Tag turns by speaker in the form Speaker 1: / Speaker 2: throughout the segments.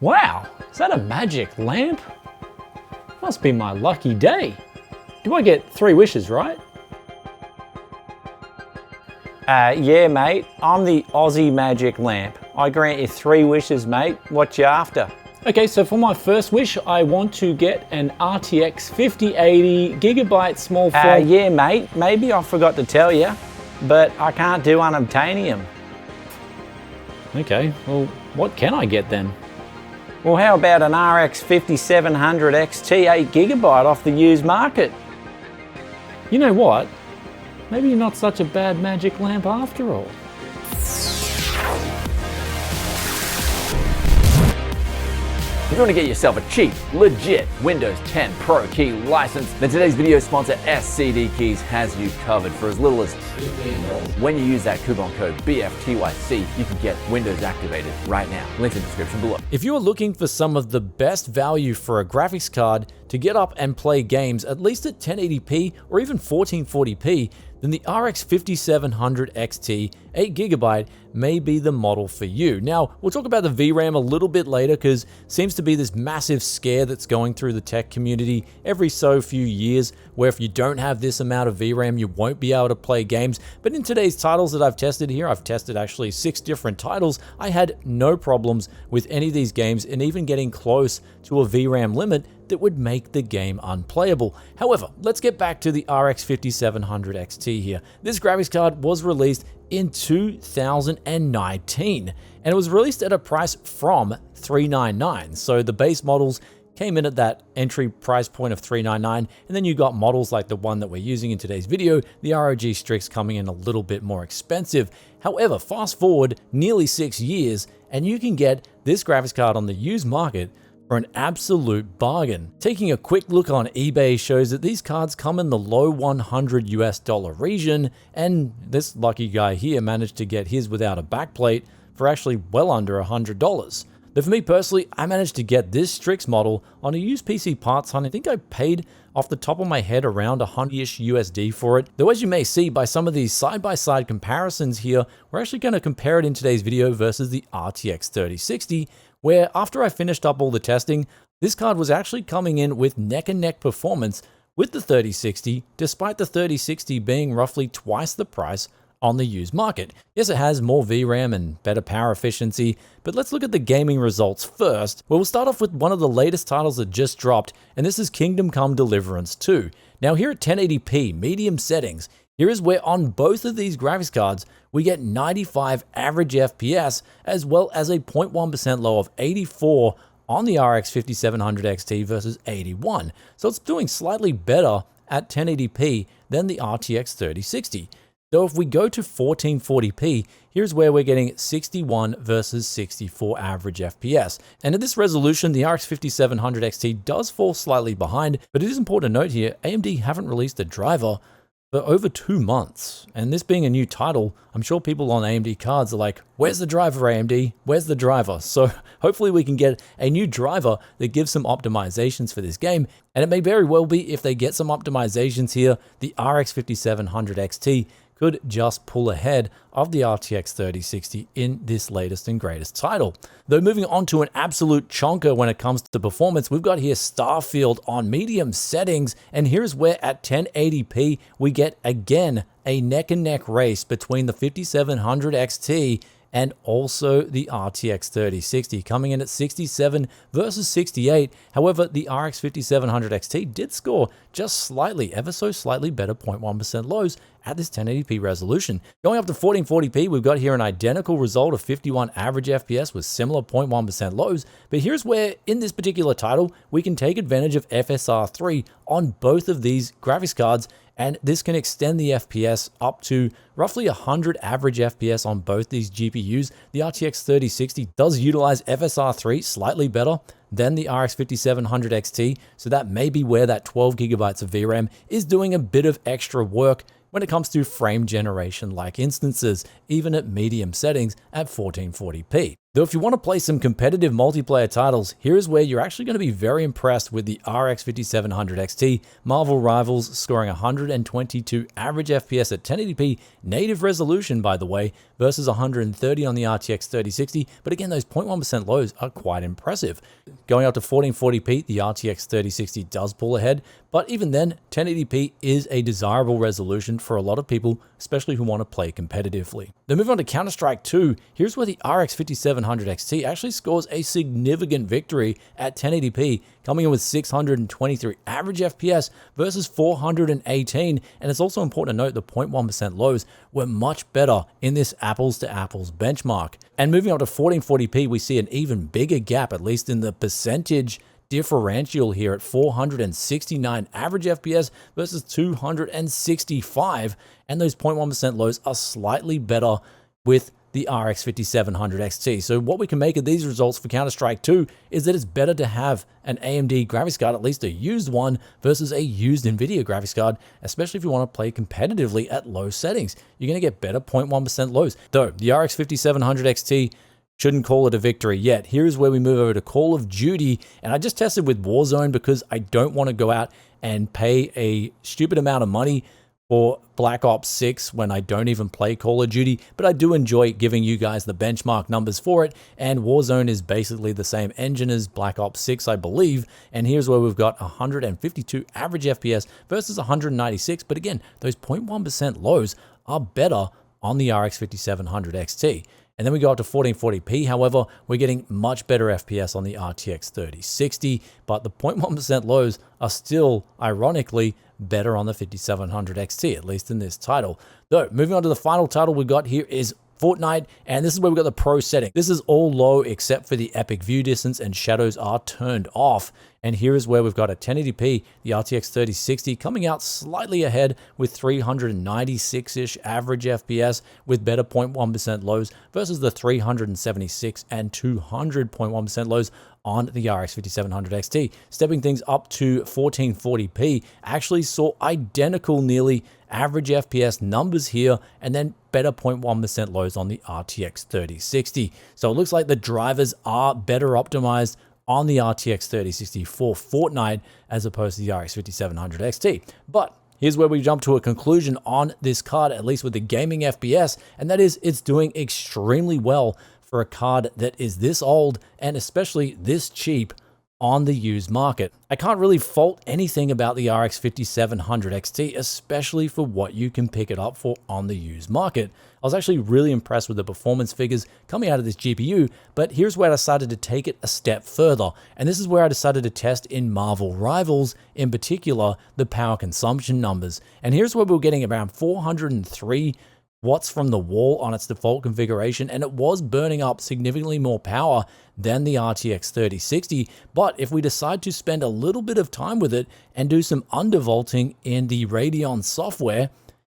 Speaker 1: Wow, is that a magic lamp? Must be my lucky day. Do I get 3 wishes, right? Yeah, mate. I'm the Aussie magic lamp. I grant you 3 wishes, mate. What you after? Okay, so for my first wish, I want to get an RTX 5080 gigabyte small form. Yeah, mate. Maybe I forgot to tell you, but I can't do unobtanium. Okay, well, what can I get then? Well, how about an RX 5700 XT 8 gigabyte off the used market? You know what? Maybe you're not such a bad magic lamp after all.
Speaker 2: If you want to get yourself a cheap, legit Windows 10 Pro key license, then today's video sponsor SCD Keys has you covered for as little as $15. When you use that coupon code BFTYC, you can get Windows activated right now. Links in the description below.
Speaker 3: If you are looking for some of the best value for a graphics card to get up and play games at least at 1080p or even 1440p, then the RX 5700 XT 8GB may be the model for you. Now, we'll talk about the VRAM a little bit later because it seems to be this massive scare that's going through the tech community every so few years, where if you don't have this amount of VRAM, you won't be able to play games. But in today's titles that I've tested here, I've tested actually 6 different titles, I had no problems with any of these games and even getting close to a VRAM limit that would make the game unplayable. However, let's get back to the RX 5700 XT here. This graphics card was released in 2019 and it was released at a price from $399. So the base models came in at that entry price point of $399, and then you got models like the one that we're using in today's video, the ROG Strix, coming in a little bit more expensive. However, fast forward nearly 6 years and you can get this graphics card on the used market for an absolute bargain. Taking a quick look on eBay shows that these cards come in the low $100 region, and this lucky guy here managed to get his without a backplate for actually well under $100. But for me personally, I managed to get this Strix model on a used PC parts hunt. I think I paid off the top of my head around $100-ish USD for it. Though as you may see by some of these side-by-side comparisons here, we're actually going to compare it in today's video versus the RTX 3060, where after I finished up all the testing, this card was actually coming in with neck-and-neck performance with the 3060, despite the 3060 being roughly twice the price on the used market. Yes, it has more VRAM and better power efficiency, but let's look at the gaming results first, where we'll start off with one of the latest titles that just dropped, and this is Come Deliverance 2. Now here at 1080p, medium settings, here is where on both of these graphics cards, we get 95 average FPS, as well as a 0.1% low of 84 on the RX 5700 XT versus 81. So it's doing slightly better at 1080p than the RTX 3060. Though if we go to 1440p, here's where we're getting 61 versus 64 average FPS. And at this resolution, the RX 5700 XT does fall slightly behind, but it is important to note here, AMD haven't released a driver for over 2 months. And this being a new title, I'm sure people on AMD cards are like, where's the driver, AMD? Where's the driver? So hopefully we can get a new driver that gives some optimizations for this game. And it may very well be, if they get some optimizations here, the RX 5700 XT could just pull ahead of the RTX 3060 in this latest and greatest title. Though moving on to an absolute chonker when it comes to performance, we've got here Starfield on medium settings, and here's where at 1080p we get again a neck and neck race between the 5700 XT and also the RTX 3060, coming in at 67 versus 68. However, the RX 5700 XT did score just slightly, ever so slightly better 0.1% lows at this 1080p resolution. Going up to 1440p, we've got here an identical result of 51 average FPS with similar 0.1% lows. But here's where, in this particular title, we can take advantage of FSR3 on both of these graphics cards, and this can extend the FPS up to roughly 100 average FPS on both these GPUs. The RTX 3060 does utilize FSR3 slightly better than the RX 5700 XT, so that may be where that 12 gigabytes of VRAM is doing a bit of extra work when it comes to frame generation like instances, even at medium settings at 1440p. Though if you want to play some competitive multiplayer titles, here's where you're actually going to be very impressed with the RX 5700 XT. Marvel Rivals scoring 122 average FPS at 1080p native resolution, by the way, versus 130 on the RTX 3060. But again, those 0.1% lows are quite impressive. Going up to 1440p, the RTX 3060 does pull ahead, but even then, 1080p is a desirable resolution for a lot of people, especially who want to play competitively. Then move on to Counterstrike 2. Here's where the RX 5700 XT actually scores a significant victory at 1080p, coming in with 623 average FPS versus 418. And it's also important to note the 0.1% lows were much better in this apples to apples benchmark. And moving on to 1440p, we see an even bigger gap, at least in the percentage differential here at 469 average FPS versus 265, and those 0.1% lows are slightly better with the RX 5700 XT. So what we can make of these results for Counter-Strike 2 is that it's better to have an AMD graphics card, at least a used one, versus a used NVIDIA graphics card, especially if you want to play competitively at low settings. You're going to get better 0.1% lows. Though the RX 5700 XT shouldn't call it a victory yet. Here's where we move over to Call of Duty, and I just tested with Warzone because I don't want to go out and pay a stupid amount of money for Black Ops 6 when I don't even play Call of Duty, but I do enjoy giving you guys the benchmark numbers for it, and Warzone is basically the same engine as Black Ops 6, I believe, and here's where we've got 152 average FPS versus 196, but again, those 0.1% lows are better on the RX 5700 XT. And then we go up to 1440p. However, we're getting much better FPS on the RTX 3060, but the 0.1% lows are still, ironically, better on the 5700 XT, at least in this title. Though, moving on to the final title we got here is Fortnite, and this is where we've got the pro setting. This is all low except for the epic view distance, and shadows are turned off. And here is where we've got a 1080p, the RTX 3060 coming out slightly ahead with 396-ish average FPS with better 0.1% lows versus the 376 and 200.1% lows on the RX 5700 XT. Stepping things up to 1440p, actually saw identical nearly average FPS numbers here, and then better 0.1% lows on the RTX 3060. So it looks like the drivers are better optimized on the RTX 3060 for Fortnite as opposed to the RX 5700 XT. But here's where we jump to a conclusion on this card, at least with the gaming FPS, and that is it's doing extremely well for a card that is this old and especially this cheap on the used market. I can't really fault anything about the RX 5700 XT, especially for what you can pick it up for on the used market. I was actually really impressed with the performance figures coming out of this GPU, but here's where I decided to take it a step further. And this is where I decided to test in Marvel Rivals, in particular, the power consumption numbers. And here's where we're getting around 403 watts from the wall on its default configuration, and it was burning up significantly more power than the RTX 3060. But if we decide to spend a little bit of time with it and do some undervolting in the Radeon software,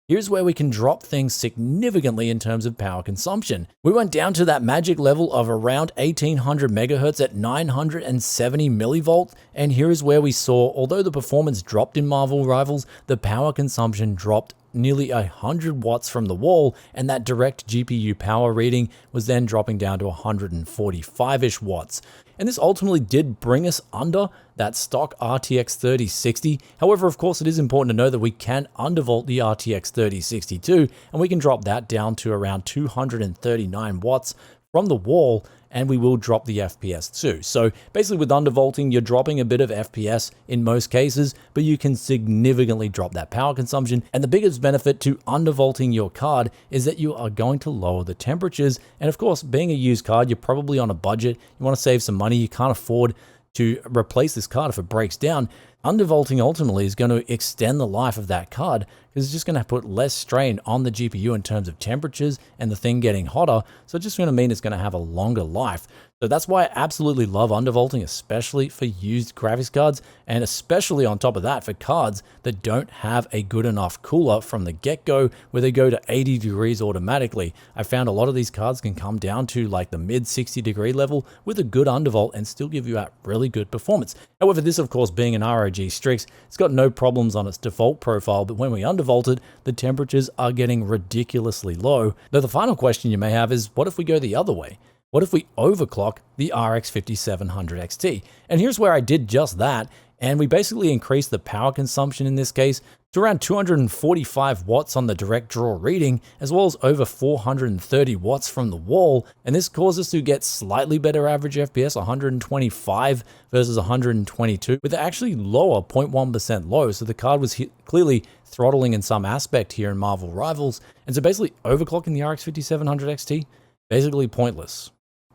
Speaker 3: here's where we can drop things significantly in terms of power consumption. We went down to that magic level of around 1800 megahertz at 970 millivolt, and here's where we saw, although the performance dropped in Marvel Rivals, the power consumption dropped nearly 100 watts from the wall, and that direct GPU power reading was then dropping down to 145-ish watts. And this ultimately did bring us under that stock RTX 3060. However, of course, it is important to know that we can undervolt the RTX 3060 too, and we can drop that down to around 239 watts from the wall, and we will drop the FPS too. So basically with undervolting, you're dropping a bit of FPS in most cases, but you can significantly drop that power consumption. And the biggest benefit to undervolting your card is that you are going to lower the temperatures. And of course, being a used card, you're probably on a budget. You want to save some money. You can't afford to replace this card if it breaks down. Undervolting ultimately is going to extend the life of that card because it's just going to put less strain on the GPU in terms of temperatures and the thing getting hotter. So it's just going to mean it's going to have a longer life. So that's why I absolutely love undervolting, especially for used graphics cards, and especially on top of that for cards that don't have a good enough cooler from the get-go where they go to 80 degrees automatically. I found a lot of these cards can come down to like the mid 60 degree level with a good undervolt and still give you out really good performance. However, this of course being an ROG Strix, it's got no problems on its default profile, but when we undervolt it, the temperatures are getting ridiculously low. Though the final question you may have is, what if we go the other way? What if we overclock the RX 5700 XT? And here's where I did just that, and we basically increased the power consumption in this case to around 245 watts on the direct draw reading, as well as over 430 watts from the wall, and this caused us to get slightly better average FPS, 125 versus 122, with actually lower 0.1% low, so the card was clearly throttling in some aspect here in Marvel Rivals, and so basically overclocking the RX 5700 XT, basically pointless.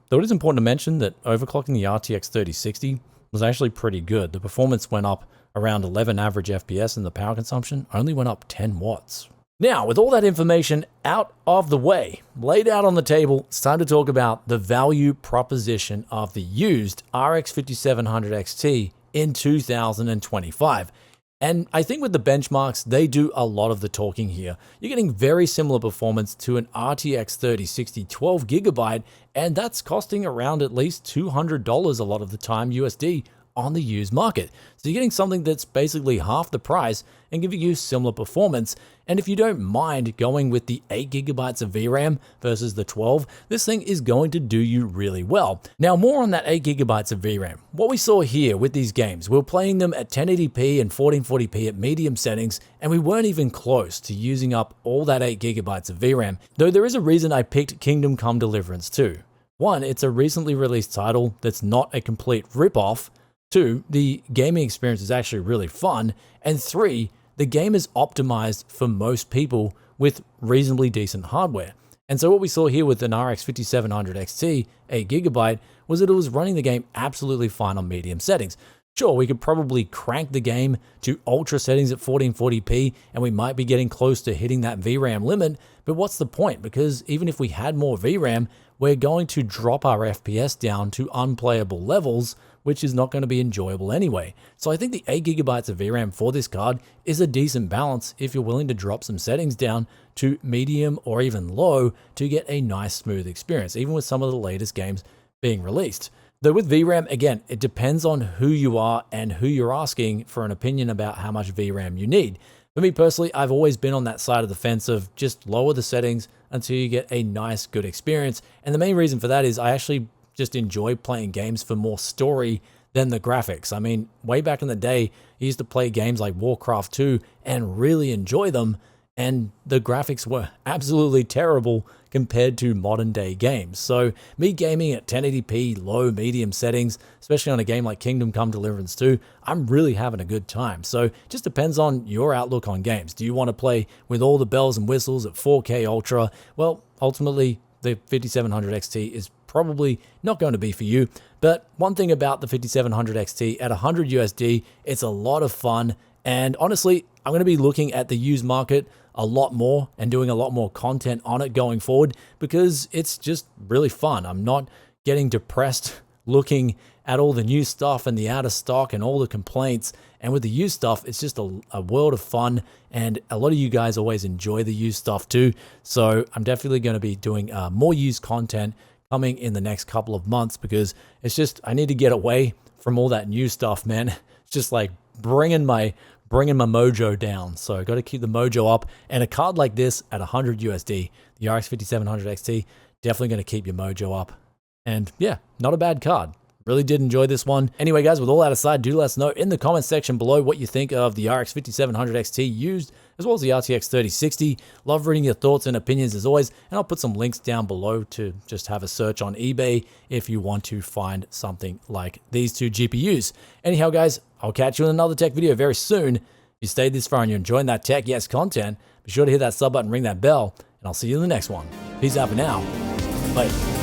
Speaker 3: Though it is important to mention that overclocking the RTX 3060 was actually pretty good. The performance went up around 11 average FPS and the power consumption only went up 10 watts. Now, with all that information out of the way, laid out on the table, it's time to talk about the value proposition of the used RX 5700 XT in 2025. And I think with the benchmarks, they do a lot of the talking here. You're getting very similar performance to an RTX 3060 12GB, and that's costing around at least $200 a lot of the time USD on the used market. So you're getting something that's basically half the price and giving you similar performance. And if you don't mind going with the 8GB of VRAM versus the 12, this thing is going to do you really well. Now, more on that 8GB of VRAM. What we saw here with these games, we were playing them at 1080p and 1440p at medium settings, and we weren't even close to using up all that 8GB of VRAM, though there is a reason I picked Come Deliverance too. One, it's a recently released title that's not a complete ripoff. Two, the gaming experience is actually really fun. And three, the game is optimized for most people with reasonably decent hardware. And so what we saw here with an RX 5700 XT, 8GB, was that it was running the game absolutely fine on medium settings. Sure, we could probably crank the game to ultra settings at 1440p, and we might be getting close to hitting that VRAM limit, but what's the point? Because even if we had more VRAM, we're going to drop our FPS down to unplayable levels, which is not going to be enjoyable anyway. So I think the 8GB of VRAM for this card is a decent balance if you're willing to drop some settings down to medium or even low to get a nice smooth experience, even with some of the latest games being released. Though with VRAM, again, it depends on who you are and who you're asking for an opinion about how much VRAM you need. For me personally, I've always been on that side of the fence of just lower the settings until you get a nice, good experience. And the main reason for that is I actually just enjoy playing games for more story than the graphics. I mean, way back in the day, I used to play games like Warcraft 2 and really enjoy them, and the graphics were absolutely terrible compared to modern day games. So me gaming at 1080p, low, medium settings, especially on a game like Come Deliverance 2, I'm really having a good time. So it just depends on your outlook on games. Do you want to play with all the bells and whistles at 4K Ultra? Well, ultimately, the 5700 XT is probably not going to be for you. But one thing about the 5700 XT at 100 USD, it's a lot of fun. And honestly, I'm going to be looking at the used market a lot more and doing a lot more content on it going forward because it's just really fun. I'm not getting depressed looking at all the new stuff and the out of stock and all the complaints. And with the used stuff, it's just a world of fun. And a lot of you guys always enjoy the used stuff too. So I'm definitely going to be doing more used content coming in the next couple of months because it's just, I need to get away from all that new stuff, man. It's just like bringing my mojo down. So I got to keep the mojo up. And a card like this at 100 USD, the RX 5700 XT, definitely going to keep your mojo up. And yeah, not a bad card. Really did enjoy this one. Anyway, guys, with all that aside, do let us know in the comment section below what you think of the RX 5700 XT used, as well as the RTX 3060. Love reading your thoughts and opinions as always, and I'll put some links down below to just have a search on eBay if you want to find something like these two GPUs. Anyhow, guys, I'll catch you in another tech video very soon. If you stayed this far and you're enjoying that Tech Yes content, be sure to hit that sub button, ring that bell, and I'll see you in the next one. Peace out for now. Bye.